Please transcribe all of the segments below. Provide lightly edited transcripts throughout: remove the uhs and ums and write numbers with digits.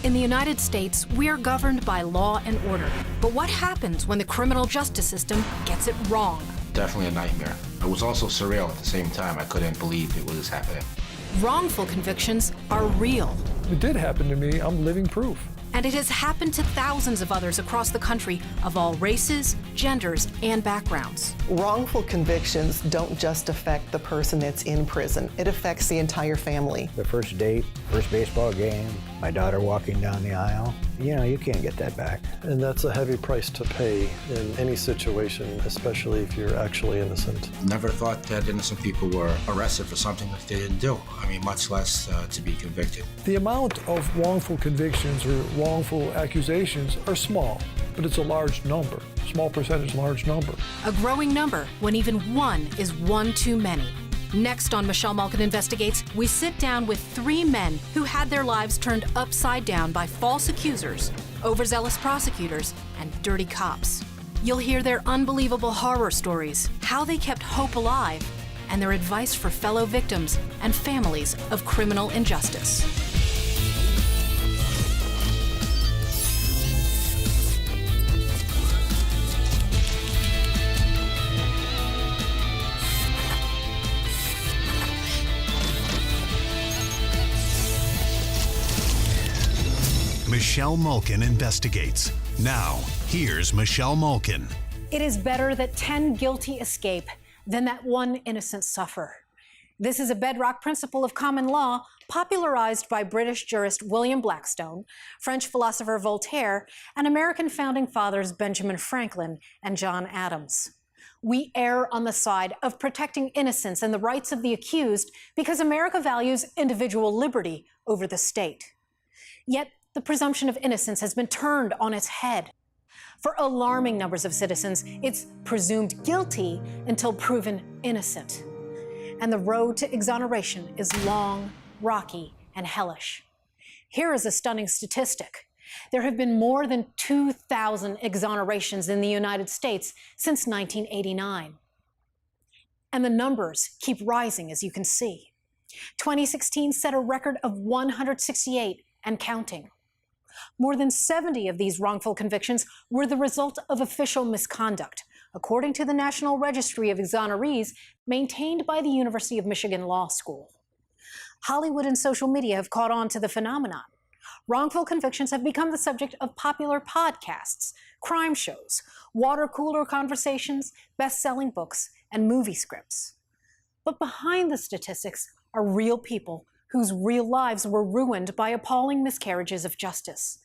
In the United States, we are governed by law and order. But what happens when the criminal justice system gets it wrong? Definitely a nightmare. It was also surreal at the same time. I couldn't believe it was happening. Wrongful convictions are real. It did happen to me. I'm living proof. And it has happened to thousands of others across the country of all races, genders, and backgrounds. Wrongful convictions don't just affect the person that's in prison. It affects the entire family. The first date, first baseball game, my daughter walking down the aisle. You know, you can't get that back. And that's a heavy price to pay in any situation, especially if you're actually innocent. Never thought that innocent people were arrested for something that they didn't do. I mean, much less to be convicted. The amount of wrongful convictions or wrongful accusations are small, but it's a large number. Small percentage, large number. A growing number when even one is one too many. Next on Michelle Malkin Investigates, we sit down with 3 men who had their lives turned upside down by false accusers, overzealous prosecutors, and dirty cops. You'll hear their unbelievable horror stories, how they kept hope alive, and their advice for fellow victims and families of criminal injustice. Michelle Malkin Investigates. Now, here's Michelle Malkin. It is better that 10 guilty escape than that one innocent suffer. This is a bedrock principle of common law popularized by British jurist William Blackstone, French philosopher Voltaire, and American founding fathers Benjamin Franklin and John Adams. We err on the side of protecting innocence and the rights of the accused because America values individual liberty over the state. Yet, the presumption of innocence has been turned on its head. For alarming numbers of citizens, it's presumed guilty until proven innocent. And the road to exoneration is long, rocky, and hellish. Here is a stunning statistic. There have been more than 2,000 exonerations in the United States since 1989. And the numbers keep rising, as you can see. 2016 set a record of 168 and counting. More than 70 of these wrongful convictions were the result of official misconduct, according to the National Registry of Exonerees maintained by the University of Michigan Law School. Hollywood and social media have caught on to the phenomenon. Wrongful convictions have become the subject of popular podcasts, crime shows, water cooler conversations, best-selling books, and movie scripts. But behind the statistics are real people whose real lives were ruined by appalling miscarriages of justice.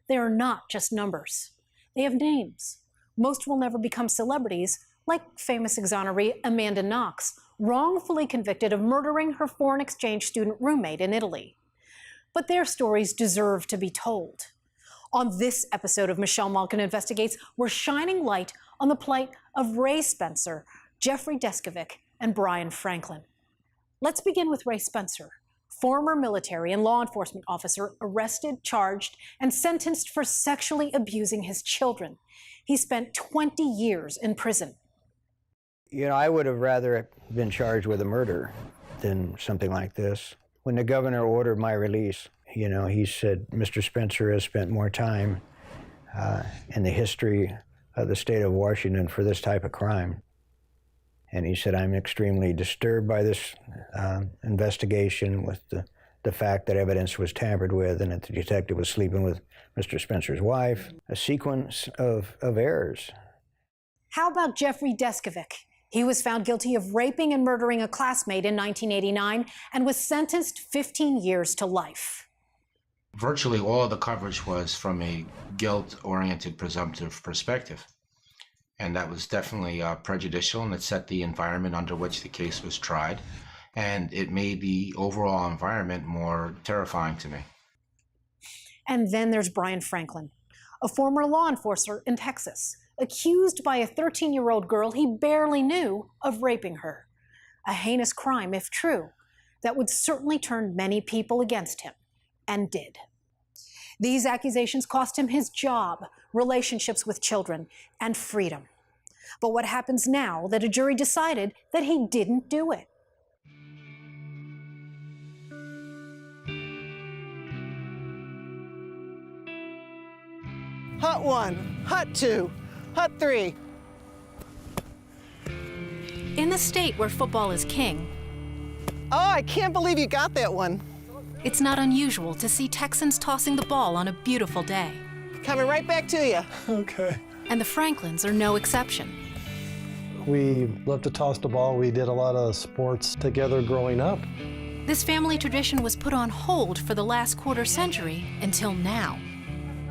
They are not just numbers. They have names. Most will never become celebrities, like famous exoneree Amanda Knox, wrongfully convicted of murdering her foreign exchange student roommate in Italy. But their stories deserve to be told. On this episode of Michelle Malkin Investigates, we're shining light on the plight of Ray Spencer, Jeffrey Deskovic, and Brian Franklin. Let's begin with Ray Spencer, former military and law enforcement officer arrested, charged, and sentenced for sexually abusing his children. He spent 20 years in prison. You know, I would have rather been charged with a murder than something like this. When the governor ordered my release, you know, he said, Mr. Spencer has spent more time in the history of the state of Washington for this type of crime. And he said, I'm extremely disturbed by this investigation with the fact that evidence was tampered with and that the detective was sleeping with Mr. Spencer's wife. A sequence of errors. How about Jeffrey Deskovic? He was found guilty of raping and murdering a classmate in 1989 and was sentenced 15 years to life. Virtually all of the coverage was from a guilt-oriented presumptive perspective. And that was definitely prejudicial, and it set the environment under which the case was tried. And it made the overall environment more terrifying to me. And then there's Brian Franklin, a former law enforcer in Texas, accused by a 13-year-old girl he barely knew of raping her. A heinous crime, if true, that would certainly turn many people against him, and did. These accusations cost him his job, relationships with children, and freedom. But what happens now that a jury decided that he didn't do it? Hut 1, Hut 2, Hut 3. In the state where football is king, Oh, I can't believe you got that one. it's not unusual to see Texans tossing the ball on a beautiful day. Coming right back to you. Okay. And the Franklins are no exception. We love to toss the ball. We did a lot of sports together growing up. This family tradition was put on hold for the last quarter century until now.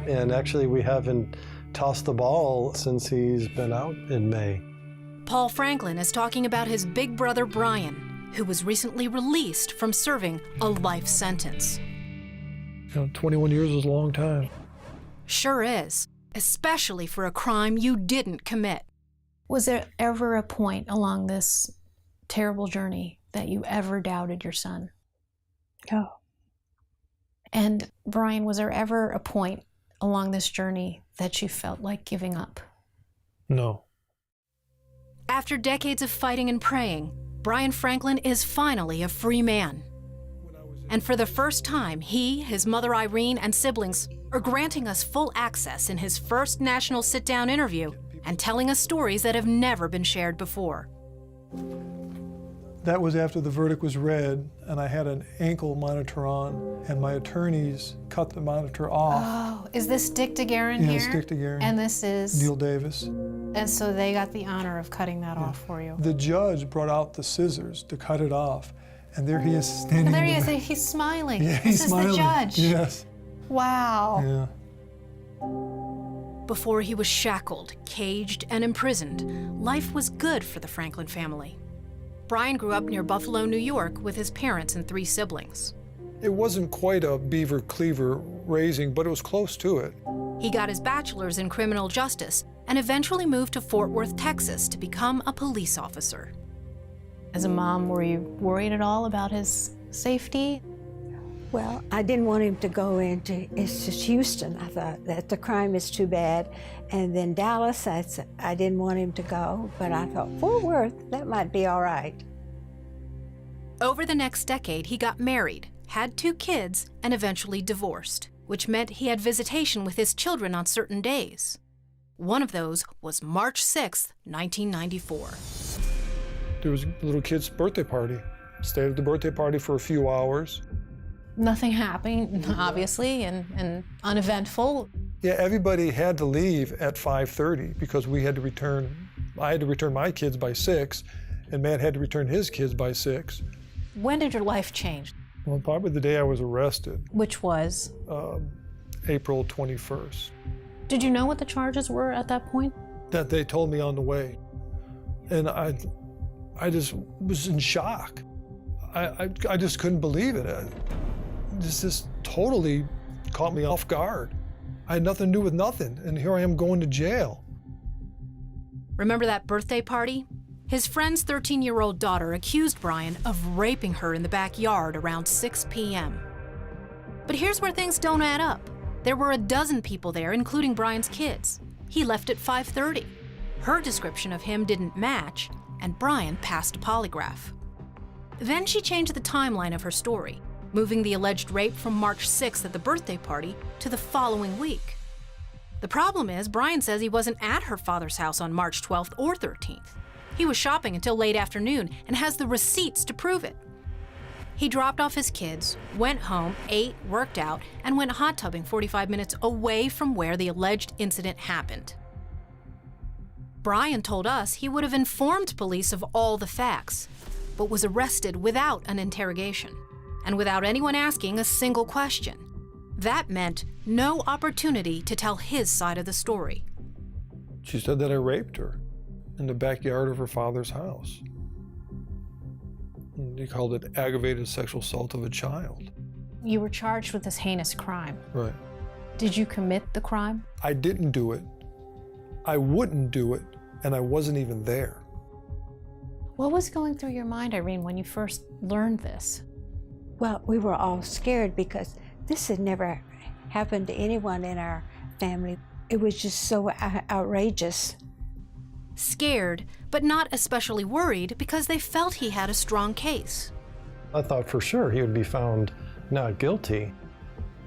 And actually, we haven't tossed the ball since he's been out in May. Paul Franklin is talking about his big brother Brian, who was recently released from serving a life sentence. 21 years is a long time. Sure is, especially for a crime you didn't commit. Was there ever a point along this terrible journey that you ever doubted your son? No. And Brian, was there ever a point along this journey that you felt like giving up? No. After decades of fighting and praying, Brian Franklin is finally a free man. And for the first time, he, his mother Irene, and siblings are granting us full access in his first national sit-down interview and telling us stories that have never been shared before. That was after the verdict was read, and I had an ankle monitor on, and my attorneys cut the monitor off. Oh, is this Dick DeGuerin here? Yes, Dick DeGuerin. And this is? Neil Davis. And so they got the honor of cutting that off for you. The judge brought out the scissors to cut it off, and there he is standing. And there he in is, the- he's smiling. Yeah, This he's is smiling. the judge. Yes. Wow. Yeah. Before he was shackled, caged, and imprisoned, life was good for the Franklin family. Brian grew up near Buffalo, New York, with his parents and 3 siblings. It wasn't quite a beaver cleaver raising, but it was close to it. He got his bachelor's in criminal justice and eventually moved to Fort Worth, Texas to become a police officer. As a mom, were you worried at all about his safety? Well, I didn't want him to go into, it's just Houston. I thought that the crime is too bad. And then Dallas, I didn't want him to go, but I thought Fort Worth, that might be all right. Over the next decade, he got married, had 2 kids, and eventually divorced, which meant he had visitation with his children on certain days. One of those was March 6th, 1994. There was a little kid's birthday party. Stayed at the birthday party for a few hours. Nothing happened, obviously, and uneventful. Yeah, everybody had to leave at 5:30 because I had to return my kids by 6, and Matt had to return his kids by 6. When did your life change? Well, probably the day I was arrested, Which was? April 21st. Did you know what the charges were at that point? That they told me on the way. And I just was in shock. I just couldn't believe it. This just totally caught me off guard. I had nothing to do with nothing, and here I am going to jail. Remember that birthday party? His friend's 13-year-old daughter accused Brian of raping her in the backyard around 6 p.m. But here's where things don't add up. There were a dozen people there, including Brian's kids. He left at 5:30. Her description of him didn't match, and Brian passed a polygraph. Then she changed the timeline of her story, moving the alleged rape from March 6th at the birthday party to the following week. The problem is, Brian says he wasn't at her father's house on March 12th or 13th. He was shopping until late afternoon and has the receipts to prove it. He dropped off his kids, went home, ate, worked out, and went hot tubbing 45 minutes away from where the alleged incident happened. Brian told us he would have informed police of all the facts, but was arrested without an interrogation and without anyone asking a single question. That meant no opportunity to tell his side of the story. She said that I raped her in the backyard of her father's house. And he called it aggravated sexual assault of a child. You were charged with this heinous crime. Right. Did you commit the crime? I didn't do it. I wouldn't do it, and I wasn't even there. What was going through your mind, Irene, when you first learned this? Well, we were all scared because this had never happened to anyone in our family. It was just so outrageous. Scared, but not especially worried because they felt he had a strong case. I thought for sure he would be found not guilty.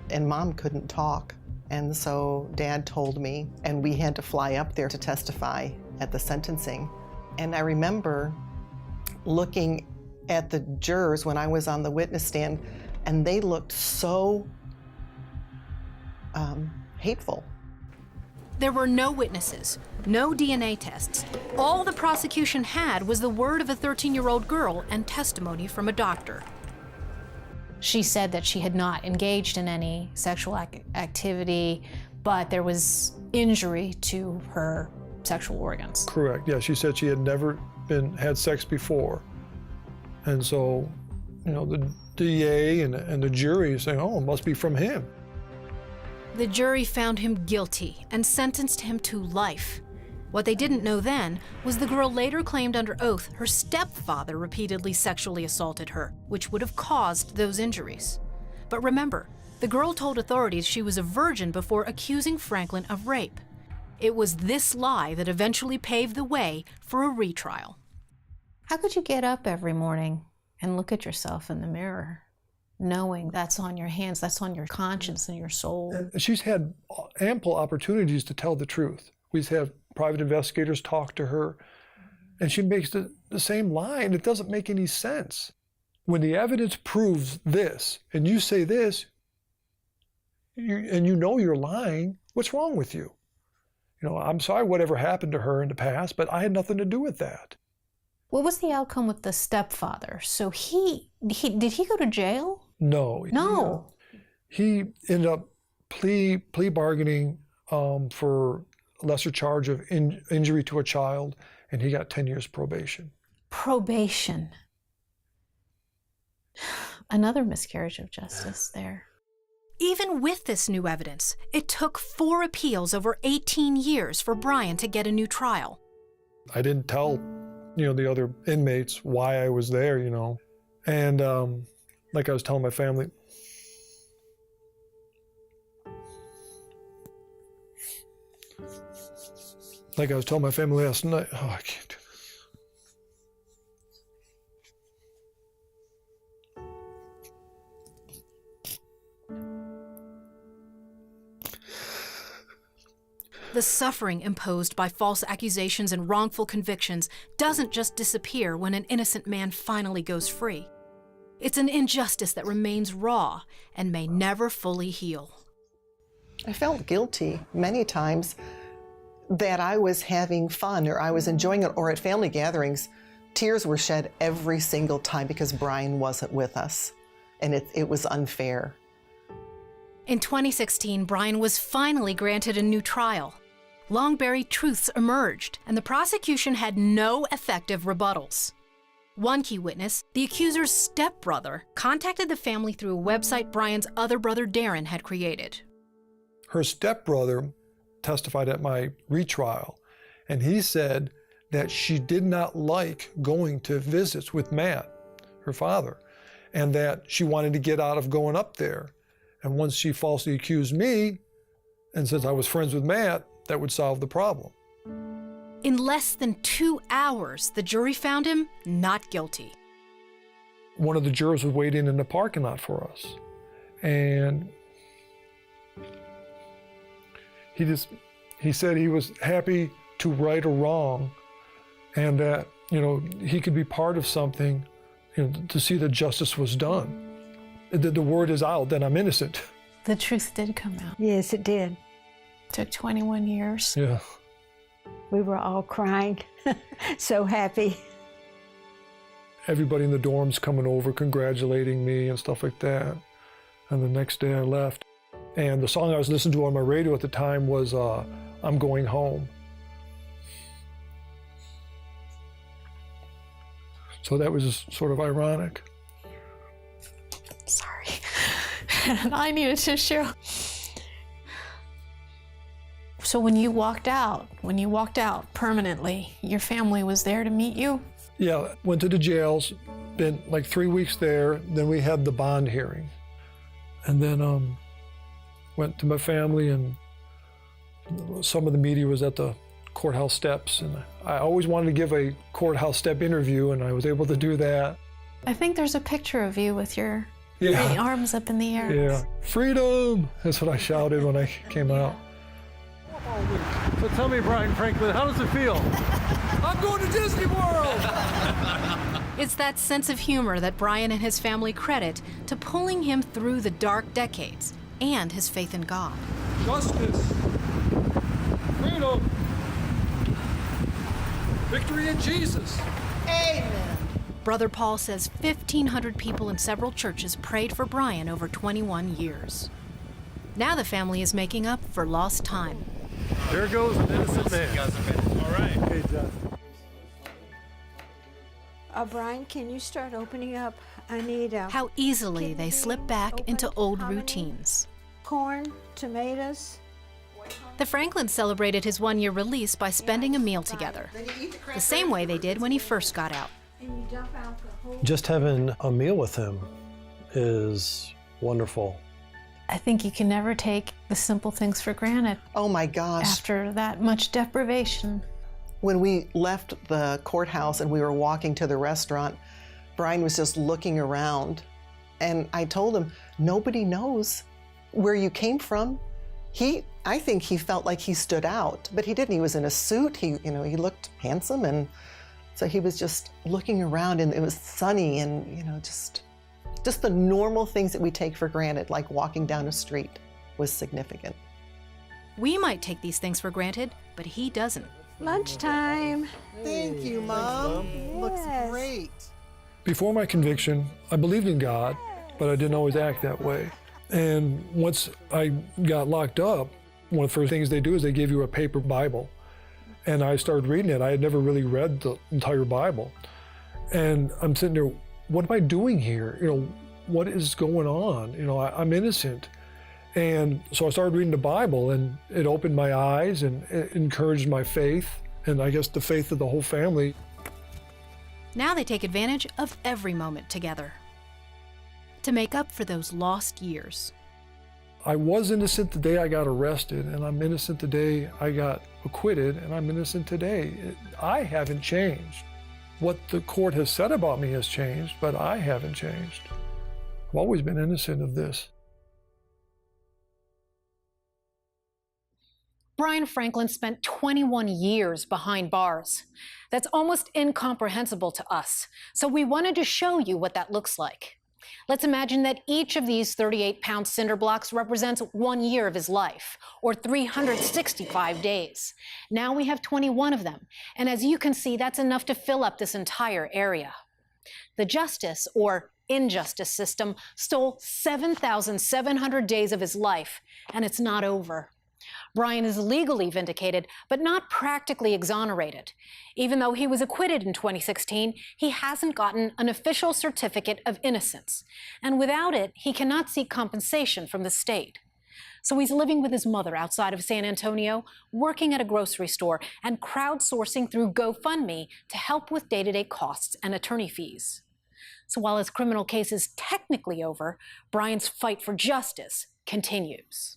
And Mom couldn't talk. And so Dad told me, and we had to fly up there to testify at the sentencing. And I remember looking at the jurors when I was on the witness stand, and they looked so hateful. There were no witnesses, no DNA tests. All the prosecution had was the word of a 13-year-old girl and testimony from a doctor. She said that she had not engaged in any sexual activity, but there was injury to her sexual organs. Correct. Yeah, she said she had never had sex before. And so, you know, the DA and the jury is saying, oh, it must be from him. The jury found him guilty and sentenced him to life. What they didn't know then was the girl later claimed under oath her stepfather repeatedly sexually assaulted her, which would have caused those injuries. But remember, the girl told authorities she was a virgin before accusing Franklin of rape. It was this lie that eventually paved the way for a retrial. How could you get up every morning and look at yourself in the mirror, knowing that's on your hands, that's on your conscience and your soul? And she's had ample opportunities to tell the truth. We've had private investigators talk to her, and she makes the same lie, and it doesn't make any sense. When the evidence proves this, and you say this, and you know you're lying, what's wrong with you? You know, I'm sorry whatever happened to her in the past, but I had nothing to do with that. What was the outcome with the stepfather? So did he go to jail? No. No. He ended up plea bargaining for a lesser charge of injury to a child, and he got 10 years probation. Probation. Another miscarriage of justice there. Even with this new evidence, it took 4 appeals over 18 years for Brian to get a new trial. I didn't tell, the other inmates why I was there, And like I was telling my family, last night, oh, I can't do this. The suffering imposed by false accusations and wrongful convictions doesn't just disappear when an innocent man finally goes free. It's an injustice that remains raw and may never fully heal. I felt guilty many times that I was having fun or I was enjoying it, or at family gatherings, tears were shed every single time because Brian wasn't with us, and it was unfair. In 2016, Brian was finally granted a new trial. Long-buried truths emerged, and the prosecution had no effective rebuttals. One key witness, the accuser's stepbrother, contacted the family through a website Brian's other brother Darren had created. Her stepbrother testified at my retrial, and he said that she did not like going to visits with Matt, her father, and that she wanted to get out of going up there. And once she falsely accused me, and since I was friends with Matt, that would solve the problem. In less than 2 hours, the jury found him not guilty. One of the jurors was waiting in the parking lot for us, and he said he was happy to right a wrong, and that he could be part of something, to see that justice was done. The word is out that I'm innocent. The truth did come out. Yes, it did. Took 21 years. Yeah. We were all crying, so happy. Everybody in the dorms coming over, congratulating me and stuff like that. And the next day I left. And the song I was listening to on my radio at the time was I'm Going Home. So that was just sort of ironic. Sorry. I needed to share. So when you walked out permanently, your family was there to meet you? Yeah, went to the jails, been like 3 weeks there, then we had the bond hearing. And then went to my family, and some of the media was at the courthouse steps, and I always wanted to give a courthouse step interview, and I was able to do that. I think there's a picture of you with your Yeah. The arms up in the air. Yeah. Freedom! That's what I shouted when I came out. So tell me, Brian Franklin, how does it feel? I'm going to Disney World! It's that sense of humor that Brian and his family credit to pulling him through the dark decades and his faith in God. Justice. Freedom. Victory in Jesus. Brother Paul says 1,500 people in several churches prayed for Brian over 21 years. Now the family is making up for lost time. There goes an innocent man. All right. Hey, Jeff. Brian, can you start opening up? I need How easily they slip back into old routines. corn, tomatoes. The Franklins celebrated his one-year release by spending a meal together, the same way they did when he first got out. And you dump out the whole. Just having a meal with him is wonderful. I think you can never take the simple things for granted Oh my gosh. after that much deprivation. When we left the courthouse and we were walking to the restaurant, Brian was just looking around. And I told him, nobody knows where you came from. I think he felt like he stood out, but he didn't. He was in a suit. He looked handsome. And so he was just looking around, and it was sunny, and, just the normal things that we take for granted, like walking down a street, was significant. We might take these things for granted, but he doesn't. Lunchtime. Thank you, Mom. Looks Yes. great. Before my conviction, I believed in God, but I didn't always act that way. And once I got locked up, one of the first things they do is they give you a paper Bible. And I started reading it. I had never really read the entire Bible. And I'm sitting there, what am I doing here? What is going on? I'm innocent. And so I started reading the Bible, and it opened my eyes and it encouraged my faith, and I guess the faith of the whole family. Now they take advantage of every moment together to make up for those lost years. I was innocent the day I got arrested, and I'm innocent the day I got acquitted, and I'm innocent today. I haven't changed. What the court has said about me has changed, but I haven't changed. I've always been innocent of this. Brian Franklin spent 21 years behind bars. That's almost incomprehensible to us, so we wanted to show you what that looks like. Let's imagine that each of these 38-pound cinder blocks represents 1 year of his life, or 365 days. Now we have 21 of them, and as you can see, that's enough to fill up this entire area. The justice, or injustice system, stole 7,700 days of his life, and it's not over. Brian is legally vindicated, but not practically exonerated. Even though he was acquitted in 2016, he hasn't gotten an official certificate of innocence. And without it, he cannot seek compensation from the state. So he's living with his mother outside of San Antonio, working at a grocery store, and crowdsourcing through GoFundMe to help with day-to-day costs and attorney fees. So while his criminal case is technically over, Brian's fight for justice continues.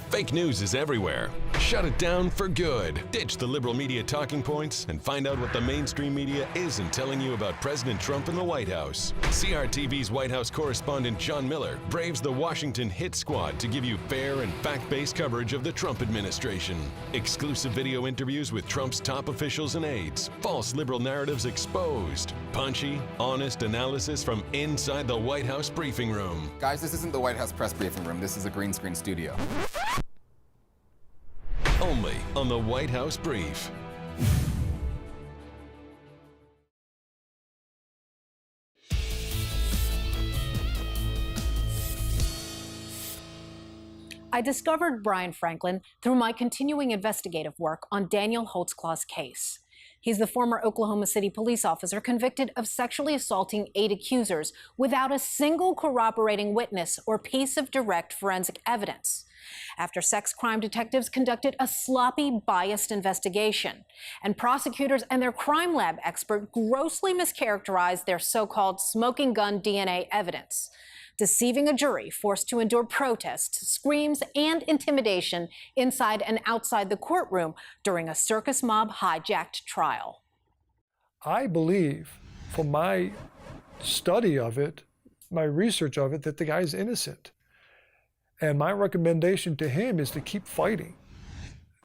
Fake news is everywhere. Shut it down for good. Ditch the liberal media talking points and find out what the mainstream media isn't telling you about President Trump and the White House. CRTV's White House correspondent John Miller braves the Washington hit squad to give you fair and fact-based coverage of the Trump administration. Exclusive video interviews with Trump's top officials and aides. False liberal narratives exposed. Punchy, honest analysis from inside the White House briefing room. Guys, this isn't the White House press briefing room. This is a green screen studio. Only on the White House Brief. I discovered Brian Franklin through my continuing investigative work on Daniel Holtzclaw's case. He's the former Oklahoma City police officer convicted of sexually assaulting 8 accusers without a single corroborating witness or piece of direct forensic evidence. After sex crime detectives conducted a sloppy, biased investigation, and prosecutors and their crime lab expert grossly mischaracterized their so-called smoking gun DNA evidence, deceiving a jury forced to endure protests, screams, and intimidation inside and outside the courtroom during a circus mob hijacked trial. I believe, from my study of it, my research of it, that the guy's innocent. And my recommendation to him is to keep fighting.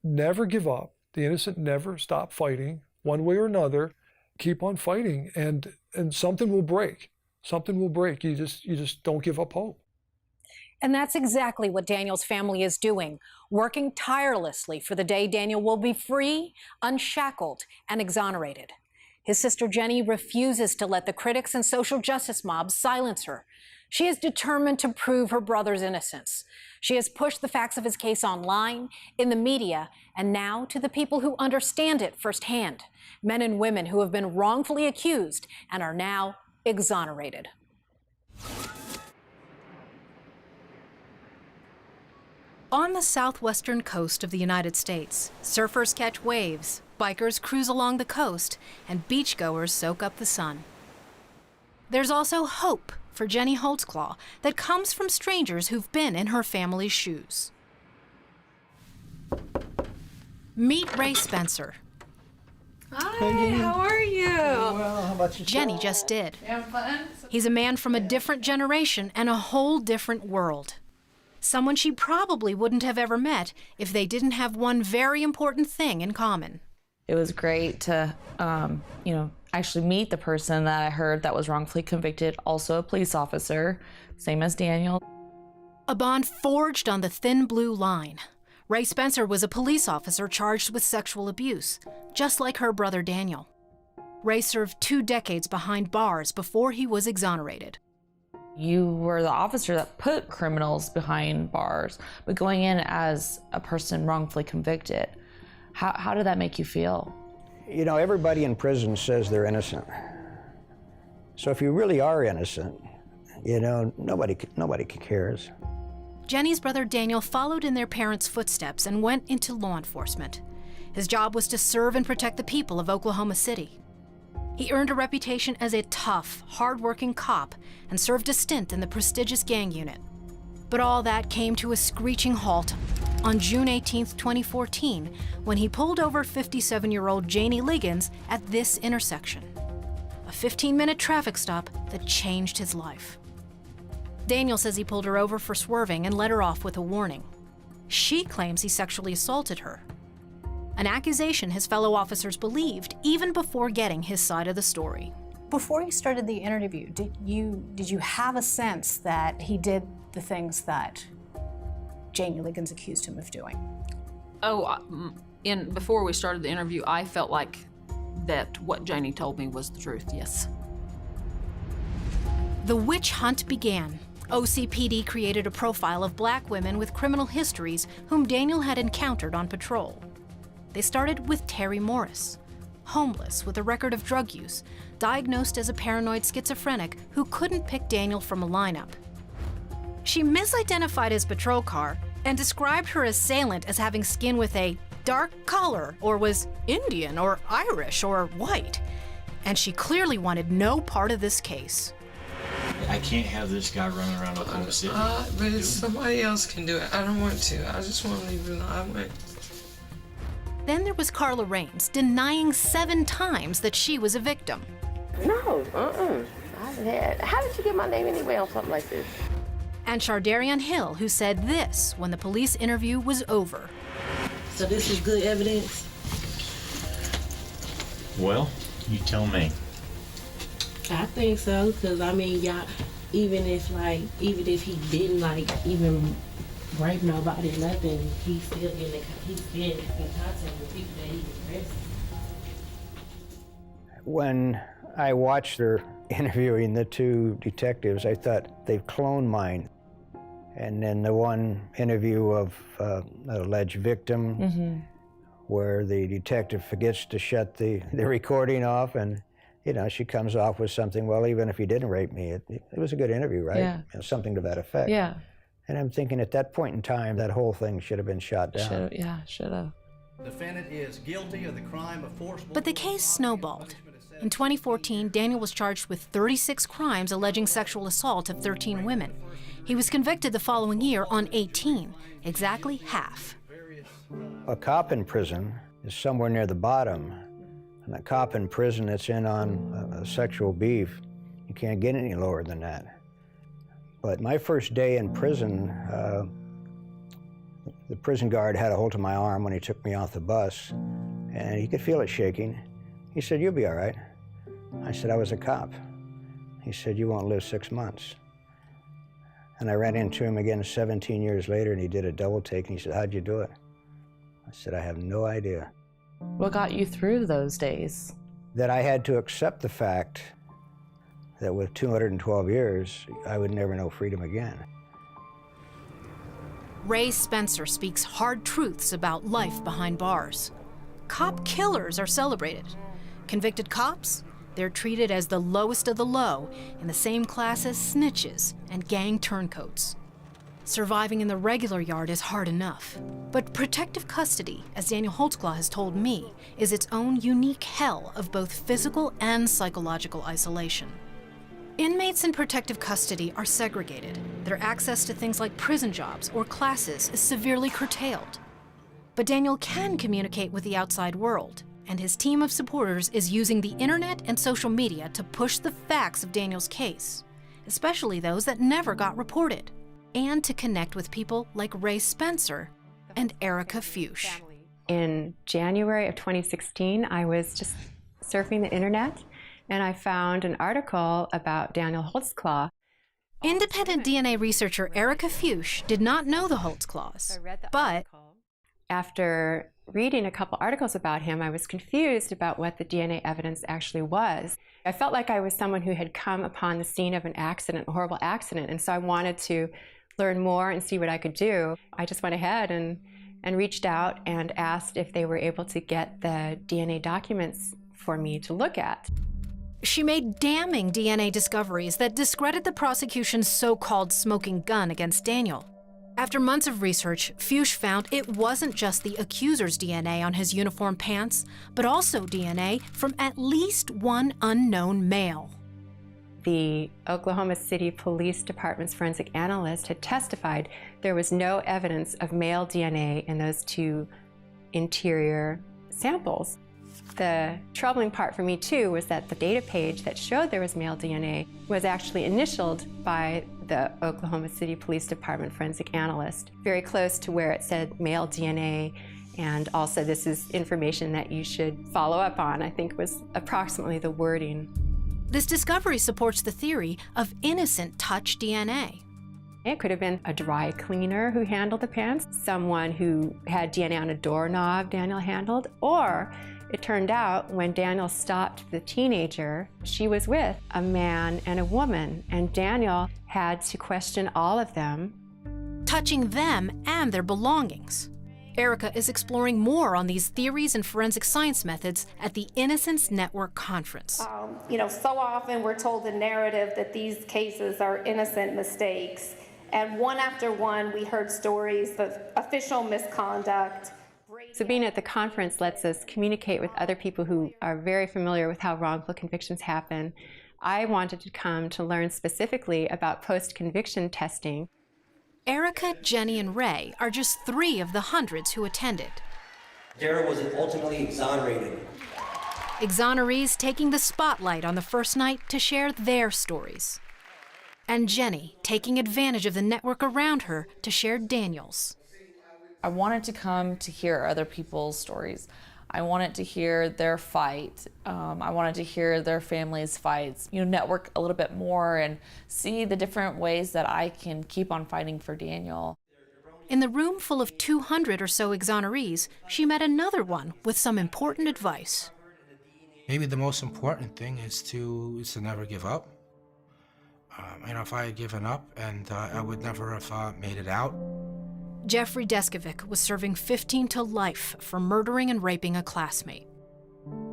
Never give up. The innocent never stop fighting, one way or another. Keep on fighting, and something will break. Something will break. You just don't give up hope. And that's exactly what Daniel's family is doing, working tirelessly for the day Daniel will be free, unshackled, and exonerated. His sister Jenny refuses to let the critics and social justice mobs silence her. She is determined to prove her brother's innocence. She has pushed the facts of his case online, in the media, and now to the people who understand it firsthand, men and women who have been wrongfully accused and are now exonerated. On the southwestern coast of the United States, surfers catch waves, bikers cruise along the coast, and beachgoers soak up the sun. There's also hope for Jenny Holtzclaw that comes from strangers who've been in her family's shoes. Meet Ray Spencer. Hi, how are you? Well, how about you? Jenny just did. You having fun? He's a man from a different generation and a whole different world. Someone she probably wouldn't have ever met if they didn't have one very important thing in common. It was great to, actually meet the person that I heard that was wrongfully convicted, also a police officer, same as Daniel. A bond forged on the thin blue line. Ray Spencer was a police officer charged with sexual abuse, just like her brother Daniel. Ray served 2 decades behind bars before he was exonerated. You were the officer that put criminals behind bars, but going in as a person wrongfully convicted, how did that make you feel? You know, everybody in prison says they're innocent. So if you really are innocent, nobody cares. Jenny's brother Daniel followed in their parents' footsteps and went into law enforcement. His job was to serve and protect the people of Oklahoma City. He earned a reputation as a tough, hard-working cop and served a stint in the prestigious gang unit. But all that came to a screeching halt on June 18, 2014, when he pulled over 57-year-old Janie Liggins at this intersection. A 15-minute traffic stop that changed his life. Daniel says he pulled her over for swerving and let her off with a warning. She claims he sexually assaulted her. An accusation his fellow officers believed even before getting his side of the story. Before you started the interview, did you have a sense that he did the things that Janie Liggins accused him of doing? Before we started the interview, I felt like that what Janie told me was the truth, yes. The witch hunt began. OCPD created a profile of black women with criminal histories whom Daniel had encountered on patrol. They started with Terry Morris, homeless with a record of drug use, diagnosed as a paranoid schizophrenic who couldn't pick Daniel from a lineup. She misidentified his patrol car and described her assailant as having skin with a dark color or was Indian or Irish or white. And she clearly wanted no part of this case. I can't have this guy running around Oklahoma City. But somebody else can do it. I don't want to. I just want to leave it alone. Then there was Carla Raines, denying 7 times that she was a victim. No, how did you get my name anyway on something like this? And Shardarian Hill, who said this when the police interview was over. So this is good evidence? Well, you tell me. I think so, because y'all, even if he didn't even rape nobody or nothing, he's still in contact with people that he was arrested. When I watched her interviewing the 2 detectives, I thought they've cloned mine. And then the one interview of an alleged victim, where the detective forgets to shut the recording off, and she comes off with something, well, even if he didn't rape me, it was a good interview, right? Yeah. Something to that effect. Yeah. And I'm thinking at that point in time, that whole thing should have been shot down. Should have. Defendant is guilty of the crime of forcible... But the case snowballed. In 2014, Daniel was charged with 36 crimes alleging sexual assault of 13 women. He was convicted the following year on 18, exactly half. A cop in prison is somewhere near the bottom. And a cop in prison that's in on a sexual beef, You can't get any lower than that. But my first day in prison, the prison guard had a hold of my arm when he took me off the bus, and he could feel it shaking. He said, "You'll be all right." I said, "I was a cop." He said, "You won't live 6 months." And I ran into him again 17 years later, and he did a double take, and he said, "How'd you do it?" I said, "I have no idea." What got you through those days? That I had to accept the fact that with 212 years, I would never know freedom again. Ray Spencer speaks hard truths about life behind bars. Cop killers are celebrated. Convicted cops, they're treated as the lowest of the low, in the same class as snitches and gang turncoats. Surviving in the regular yard is hard enough. But protective custody, as Daniel Holtzclaw has told me, is its own unique hell of both physical and psychological isolation. Inmates in protective custody are segregated. Their access to things like prison jobs or classes is severely curtailed. But Daniel can communicate with the outside world, and his team of supporters is using the internet and social media to push the facts of Daniel's case, especially those that never got reported, and to connect with people like Ray Spencer and Erica Fuchs. In January of 2016, I was just surfing the internet, and I found an article about Daniel Holtzclaw. Independent DNA researcher Erica Fuchs did not know the Holtzclaws, but after reading a couple articles about him, I was confused about what the DNA evidence actually was. I felt like I was someone who had come upon the scene of an accident, a horrible accident, and so I wanted to learn more and see what I could do. I just went ahead and reached out and asked if they were able to get the DNA documents for me to look at. She made damning DNA discoveries that discredit the prosecution's so-called smoking gun against Daniel. After months of research, Fuchs found it wasn't just the accuser's DNA on his uniform pants, but also DNA from at least one unknown male. The Oklahoma City Police Department's forensic analyst had testified there was no evidence of male DNA in those two interior samples. The troubling part for me, too, was that the data page that showed there was male DNA was actually initialed by the Oklahoma City Police Department forensic analyst, very close to where it said male DNA, and also this is information that you should follow up on, I think was approximately the wording. This discovery supports the theory of innocent touch DNA. It could have been a dry cleaner who handled the pants, someone who had DNA on a doorknob Daniel handled, or it turned out when Daniel stopped the teenager, she was with a man and a woman, and Daniel had to question all of them, touching them and their belongings. Erica is exploring more on these theories and forensic science methods at the Innocence Network conference. So often we're told the narrative that these cases are innocent mistakes, and one after one we heard stories of official misconduct. So being at the conference lets us communicate with other people who are very familiar with how wrongful convictions happen. I wanted to come to learn specifically about post-conviction testing. Erica, Jenny, and Ray are just 3 of the hundreds who attended. Darrell was ultimately exonerated. Exonerees taking the spotlight on the first night to share their stories. And Jenny taking advantage of the network around her to share Daniel's. I wanted to come to hear other people's stories. I wanted to hear their fight. I wanted to hear their families' fights, network a little bit more and see the different ways that I can keep on fighting for Daniel. In the room full of 200 or so exonerees, she met another one with some important advice. Maybe the most important thing is to never give up. If I had given up, and I would never have made it out. Jeffrey Deskovic was serving 15 to life for murdering and raping a classmate.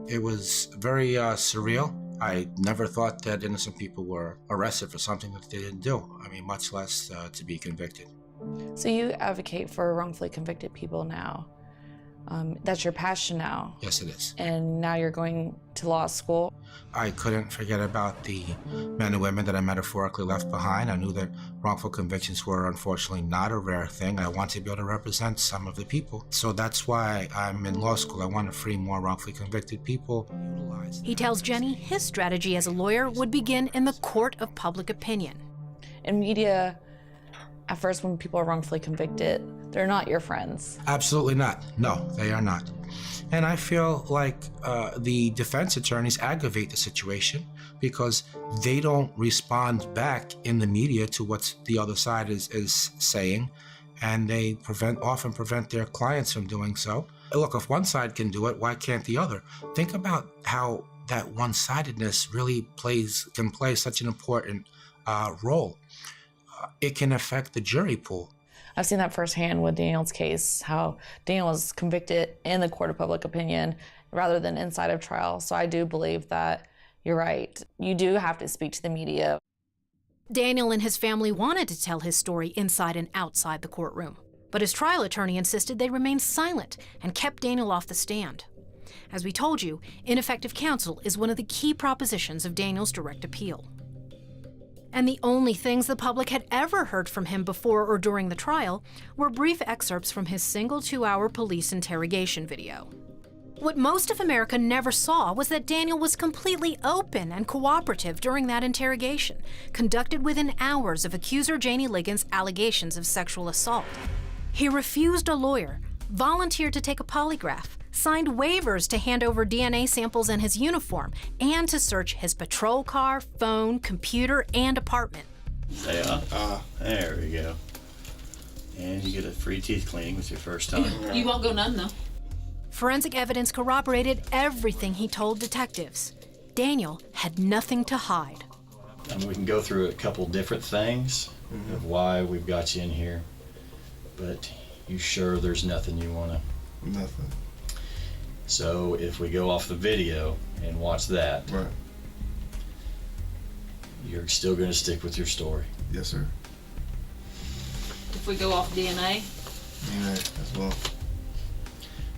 It was very surreal. I never thought that innocent people were arrested for something that they didn't do. Much less to be convicted. So you advocate for wrongfully convicted people now. That's your passion now. Yes, it is. And now you're going to law school. I couldn't forget about the men and women that I metaphorically left behind. I knew that wrongful convictions were unfortunately not a rare thing. I wanted to be able to represent some of the people. So that's why I'm in law school. I want to free more wrongfully convicted people. He tells Jenny his strategy as a lawyer would begin in the court of public opinion. In media, at first when people are wrongfully convicted, they're not your friends. Absolutely not. No, they are not. And I feel like the defense attorneys aggravate the situation because they don't respond back in the media to what the other side is saying, and they often prevent their clients from doing so. Look, if one side can do it, why can't the other? Think about how that one-sidedness really can play such an important role. It can affect the jury pool. I've seen that firsthand with Daniel's case, how Daniel was convicted in the court of public opinion rather than inside of trial. So I do believe that you're right. You do have to speak to the media. Daniel and his family wanted to tell his story inside and outside the courtroom, but his trial attorney insisted they remain silent and kept Daniel off the stand. As we told you, ineffective counsel is one of the key propositions of Daniel's direct appeal. And the only things the public had ever heard from him before or during the trial were brief excerpts from his single 2-hour police interrogation video. What most of America never saw was that Daniel was completely open and cooperative during that interrogation, conducted within hours of accuser Janie Ligon's allegations of sexual assault. He refused a lawyer, volunteered to take a polygraph, signed waivers to hand over DNA samples and his uniform, and to search his patrol car, phone, computer, and apartment. Stay up. There we go. And you get a free teeth cleaning with your first time. You won't go none, though. Forensic evidence corroborated everything he told detectives. Daniel had nothing to hide. I mean, we can go through a couple different things of why we've got you in here, but you sure there's nothing you want to? Nothing. So if we go off the video and watch that, right, you're still going to stick with your story? Yes, sir. If we go off DNA? DNA as well.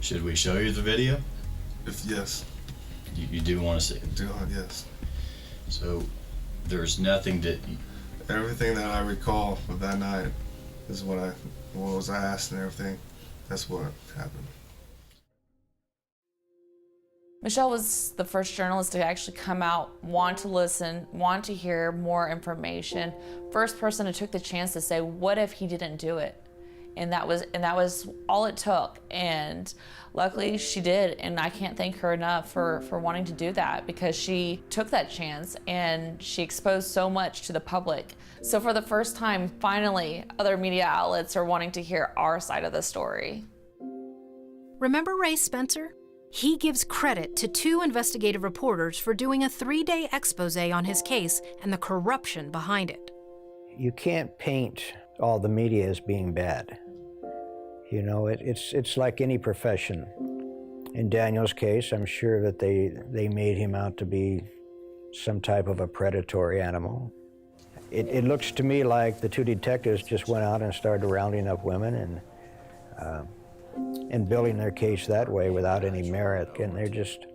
Should we show you the video? Yes. You do want to see it? Yes. So there's nothing that... Everything that I recall of that night is what was asked and everything. That's what happened. Michelle was the first journalist to actually come out, want to listen, want to hear more information. First person who took the chance to say, what if he didn't do it? And that was all it took. And luckily she did. And I can't thank her enough for wanting to do that, because she took that chance and she exposed so much to the public. So for the first time, finally, other media outlets are wanting to hear our side of the story. Remember Ray Spencer? He gives credit to 2 investigative reporters for doing a 3-day expose on his case and the corruption behind it. You can't paint all the media as being bad. You know, it's like any profession. In Daniel's case, I'm sure that they made him out to be some type of a predatory animal. It looks to me like the 2 detectives just went out and started rounding up women and building their case that way without any merit, and they're just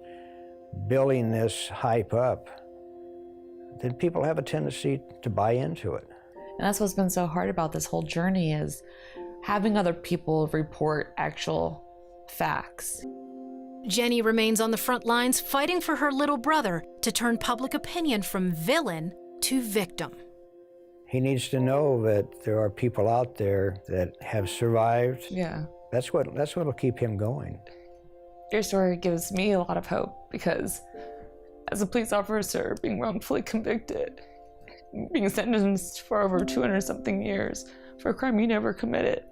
building this hype up. Then people have a tendency to buy into it. And that's what's been so hard about this whole journey, is having other people report actual facts. Jenny remains on the front lines fighting for her little brother to turn public opinion from villain to victim. He needs to know that there are people out there that have survived. Yeah. That's what'll keep him going. Your story gives me a lot of hope, because as a police officer being wrongfully convicted, being sentenced for over 200-something years for a crime you never committed,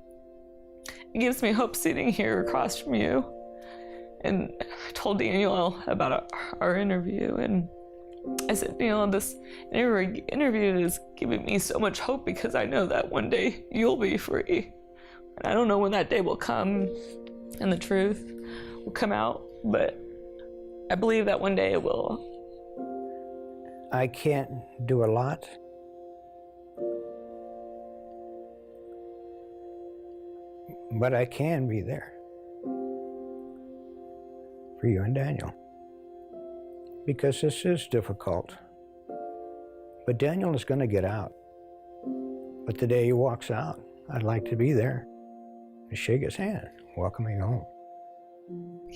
it gives me hope sitting here across from you. And I told Daniel about our interview, and I said, Daniel, this interview is giving me so much hope, because I know that one day you'll be free. And I don't know when that day will come and the truth will come out, but I believe that one day it will. I can't do a lot, but I can be there. for you and Daniel. Because this is difficult. But Daniel is going to get out. But the day he walks out, I'd like to be there and shake his hand, welcome him home.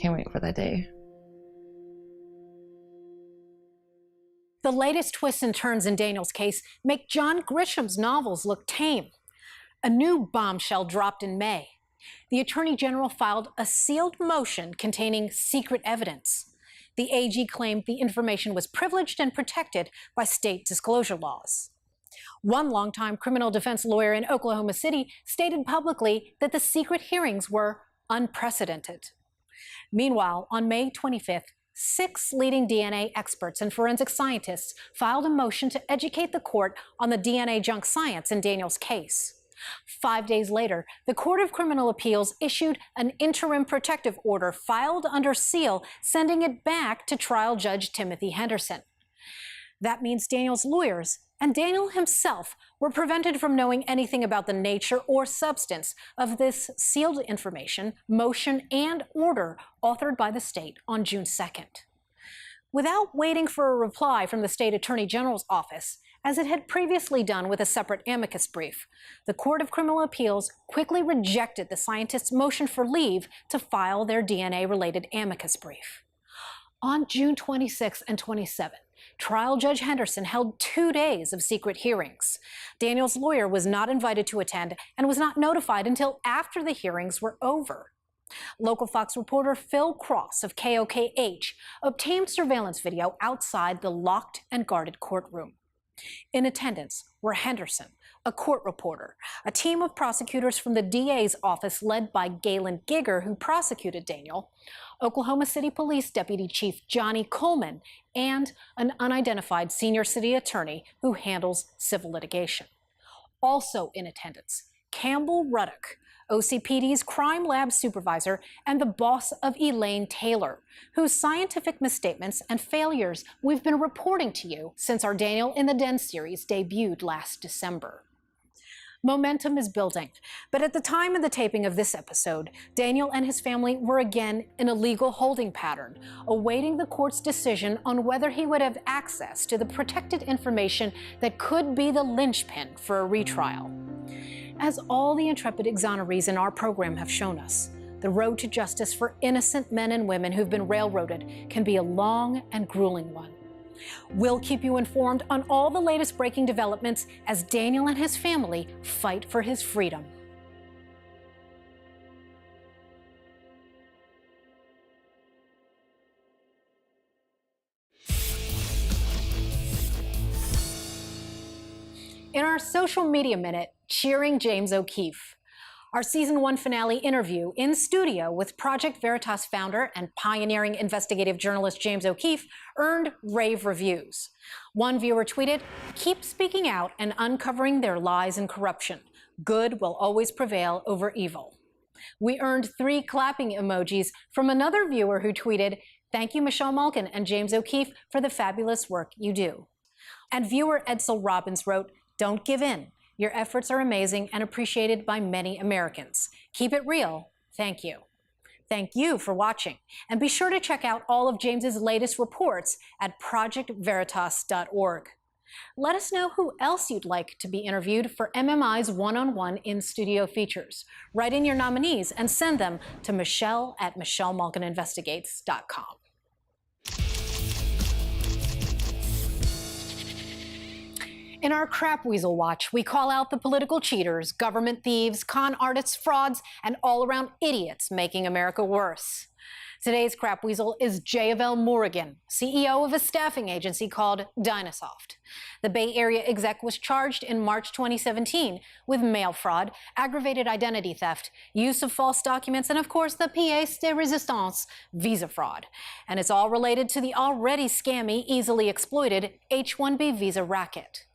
Can't wait for that day. The latest twists and turns in Daniel's case make John Grisham's novels look tame. A new bombshell dropped in May. The Attorney General filed a sealed motion containing secret evidence. The AG claimed the information was privileged and protected by state disclosure laws. One longtime criminal defense lawyer in Oklahoma City stated publicly that the secret hearings were unprecedented. Meanwhile, on May 25th, 6 leading DNA experts and forensic scientists filed a motion to educate the court on the DNA junk science in Daniel's case. 5 days later, the Court of Criminal Appeals issued an interim protective order filed under seal, sending it back to trial judge Timothy Henderson. That means Daniel's lawyers and Daniel himself were prevented from knowing anything about the nature or substance of this sealed information, motion, and order authored by the state on June 2nd. Without waiting for a reply from the state attorney general's office, as it had previously done with a separate amicus brief, the Court of Criminal Appeals quickly rejected the scientists' motion for leave to file their DNA-related amicus brief. On June 26 and 27, trial judge Henderson held 2 days of secret hearings. Daniel's lawyer was not invited to attend and was not notified until after the hearings were over. Local Fox reporter Phil Cross of KOKH obtained surveillance video outside the locked and guarded courtroom. In attendance were Henderson, a court reporter, a team of prosecutors from the DA's office led by Galen Giger, who prosecuted Daniel, Oklahoma City Police Deputy Chief Johnny Coleman, and an unidentified senior city attorney who handles civil litigation. Also in attendance, Campbell Ruddock, OCPD's crime lab supervisor and the boss of Elaine Taylor, whose scientific misstatements and failures we've been reporting to you since our Daniel in the Den series debuted last December. Momentum is building, but at the time of the taping of this episode, Daniel and his family were again in a legal holding pattern, awaiting the court's decision on whether he would have access to the protected information that could be the linchpin for a retrial. As all the intrepid exonerees in our program have shown us, the road to justice for innocent men and women who've been railroaded can be a long and grueling one. We'll keep you informed on all the latest breaking developments as Daniel and his family fight for his freedom. In our social media minute, cheering James O'Keefe. Our season 1 finale interview in studio with Project Veritas founder and pioneering investigative journalist James O'Keefe earned rave reviews. One viewer tweeted, "Keep speaking out and uncovering their lies and corruption. Good will always prevail over evil." We earned 3 clapping emojis from another viewer who tweeted, "Thank you, Michelle Malkin and James O'Keefe, for the fabulous work you do." And viewer Edsel Robbins wrote, "Don't give in. Your efforts are amazing and appreciated by many Americans. Keep it real. Thank you." Thank you for watching. And be sure to check out all of James's latest reports at projectveritas.org. Let us know who else you'd like to be interviewed for MMI's one-on-one in-studio features. Write in your nominees and send them to michelle@michellemalkininvestigates.com. In our Crap Weasel Watch, we call out the political cheaters, government thieves, con artists, frauds, and all-around idiots making America worse. Today's Crap Weasel is Jayavel Morrigan, CEO of a staffing agency called Dynasoft. The Bay Area exec was charged in March 2017 with mail fraud, aggravated identity theft, use of false documents, and of course the pièce de résistance, visa fraud. And it's all related to the already scammy, easily exploited H-1B visa racket.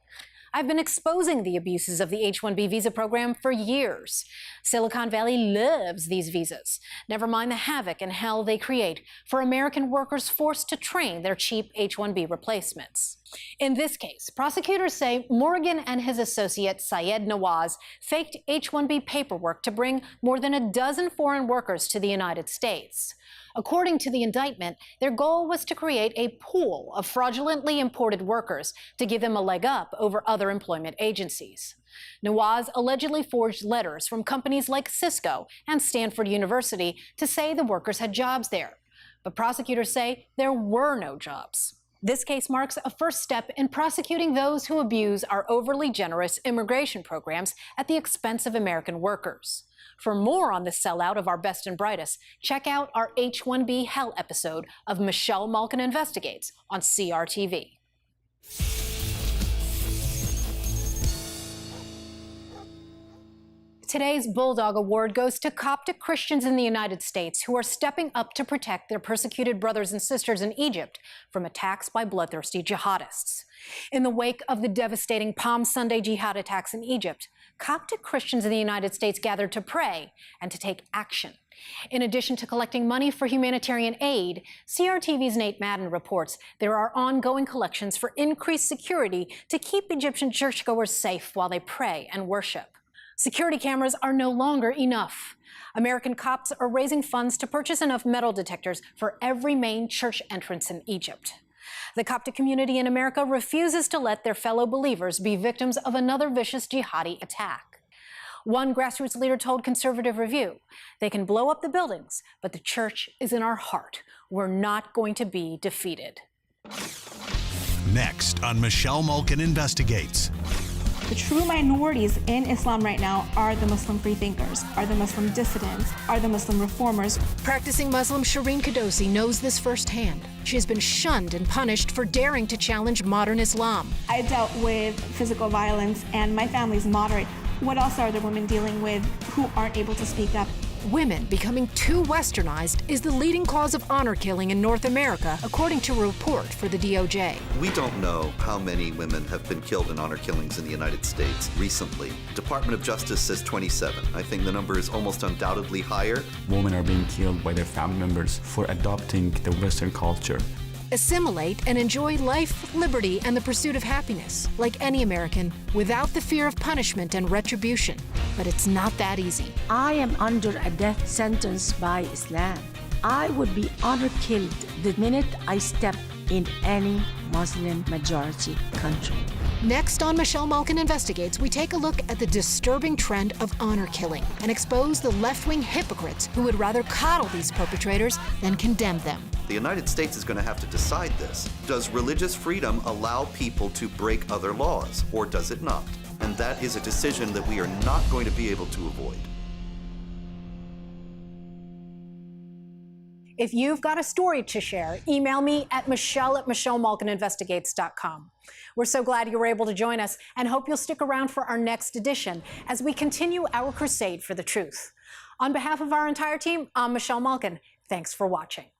I've been exposing the abuses of the H-1B visa program for years. Silicon Valley loves these visas. Never mind the havoc and hell they create for American workers forced to train their cheap H-1B replacements. In this case, prosecutors say Morrigan and his associate Syed Nawaz faked H-1B paperwork to bring more than a dozen foreign workers to the United States. According to the indictment, their goal was to create a pool of fraudulently imported workers to give them a leg up over other employment agencies. Nawaz allegedly forged letters from companies like Cisco and Stanford University to say the workers had jobs there. But prosecutors say there were no jobs. This case marks a first step in prosecuting those who abuse our overly generous immigration programs at the expense of American workers. For more on the sellout of our best and brightest, check out our H-1B Hell episode of Michelle Malkin Investigates on CRTV. Today's Bulldog Award goes to Coptic Christians in the United States who are stepping up to protect their persecuted brothers and sisters in Egypt from attacks by bloodthirsty jihadists. In the wake of the devastating Palm Sunday jihad attacks in Egypt, Coptic Christians in the United States gathered to pray and to take action. In addition to collecting money for humanitarian aid, CRTV's Nate Madden reports there are ongoing collections for increased security to keep Egyptian churchgoers safe while they pray and worship. Security cameras are no longer enough. American Copts are raising funds to purchase enough metal detectors for every main church entrance in Egypt. The Coptic community in America refuses to let their fellow believers be victims of another vicious jihadi attack. One grassroots leader told Conservative Review, "They can blow up the buildings, but the church is in our heart. We're not going to be defeated." Next on Michelle Malkin Investigates. The true minorities in Islam right now are the Muslim freethinkers, are the Muslim dissidents, are the Muslim reformers. Practicing Muslim Shireen Qadosi knows this firsthand. She has been shunned and punished for daring to challenge modern Islam. I dealt with physical violence and my family's moderate. What else are the women dealing with who aren't able to speak up? Women becoming too westernized is the leading cause of honor killing in North America, according to a report for the DOJ. We don't know how many women have been killed in honor killings in the United States recently. Department of Justice says 27. I think the number is almost undoubtedly higher. Women are being killed by their family members for adopting the Western culture. Assimilate and enjoy life, liberty, and the pursuit of happiness, like any American, without the fear of punishment and retribution. But it's not that easy. I am under a death sentence by Islam. I would be honor killed the minute I step in any Muslim majority country. Next on Michelle Malkin Investigates, we take a look at the disturbing trend of honor killing and expose the left-wing hypocrites who would rather coddle these perpetrators than condemn them. The United States is going to have to decide this. Does religious freedom allow people to break other laws, or does it not? And that is a decision that we are not going to be able to avoid. If you've got a story to share, email me at michelle@michellemalkininvestigates.com. We're so glad you were able to join us and hope you'll stick around for our next edition as we continue our crusade for the truth. On behalf of our entire team, I'm Michelle Malkin. Thanks for watching.